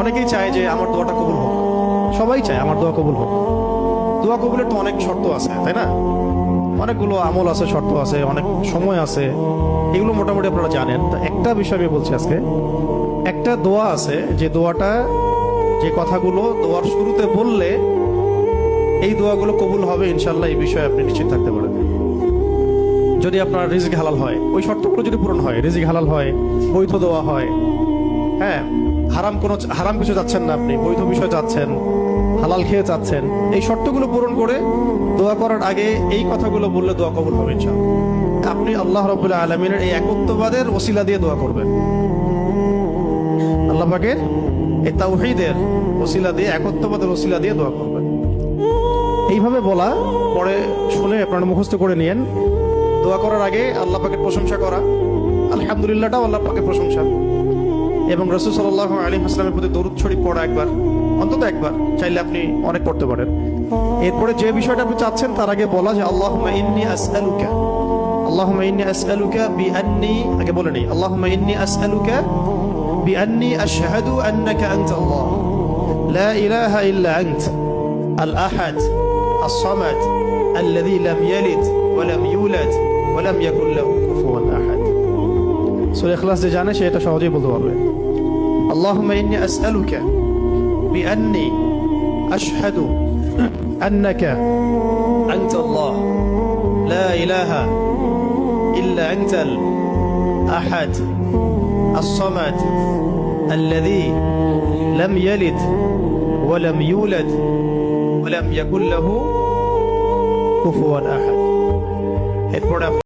অনেকেই চায় যে আমার দোয়াটা কবুল হোক, সবাই চায় আমার দোয়া কবুল হোক। দোয়া কবুলের তো অনেক শর্ত আছে, তাই না? অনেকগুলো আমল আছে, শর্ত আছে, অনেক সময় আছে, এগুলো মোটামুটি আপনারা জানেন। তো একটা বিষয় আমি বলছি আজকে, একটা দোয়া আছে যে দোয়াটা, যে কথাগুলো দোয়ার শুরুতে বললে এই দোয়াগুলো কবুল হবে ইনশাল্লাহ, এই বিষয়ে আপনি নিশ্চিত থাকতে পারেন। যদি আপনার রিজিক হালাল হয়, ওই শর্তগুলো যদি পূরণ হয়, রিজিক হালাল হয়, বৈধ দোয়া হয়, হ্যাঁ, হারাম কিছু চাচ্ছেন না আপনি, বৈধ বিষয় চাচ্ছেন, হালাল খেয়ে চাচ্ছেন, এই শর্তগুলো পূরণ করে দোয়া করার আগে এই কথাগুলো বললে দোয়া কবুল হবে ইনশাআল্লাহ। আপনি আল্লাহ রাব্বুল আলামিনের এই একত্ববাদের ওসিলা দিয়ে দোয়া করবেন, আল্লাহ পাকের এই তাওহীদের ওসিলা দিয়ে, একত্ববাদের ওসিলা দিয়ে দোয়া করবেন। এইভাবে বলা, পরে শুনে আপনারা মুখস্থ করে নিয়েন। দোয়া করার আগে আল্লাহ পাকের প্রশংসা করা, আলহামদুলিল্লাহটাও আল্লাহ পাকের প্রশংসা, এবং রাসূল সাল্লাল্লাহু আলাইহি ওয়াসাল্লামের প্রতি দরুদ শরীফ পড়া একবার, অন্তত একবার, চাইলে আপনি অনেক পড়তে পারেন। এরপরে যে বিষয়টা আপনি চাচ্ছেন তার আগে বলা যে আল্লাহুম্মা ইন্নী আসআলুকা, আল্লাহুম্মা ইন্নী আসআলুকা বিআন্নী, আগে বলে নেই, আল্লাহুম্মা ইন্নী আসআলুকা বিআন্নী আশহাদু আন্নাকা আনতাল্লাহ লা ইলাহা ইল্লা আনত আল আহাদ as-সামাদ الذي لم يلد ولم يولد ولم يكن له كفوا احد। সূরা ইখলাস যে জানে সে এটা সহজেই বলতে পারবে। আল্লাহুম্মা ইন্নী আসআলুকা বিআন্নী আশহাদু আন্নাকা আনতাল্লাহ লা ইলাহা ইল্লা আনতাল আহাদ as-সামাদ الذي لم يلد ولم يولد ولم يكن له কুফুয়ান আহাদ। এরপরে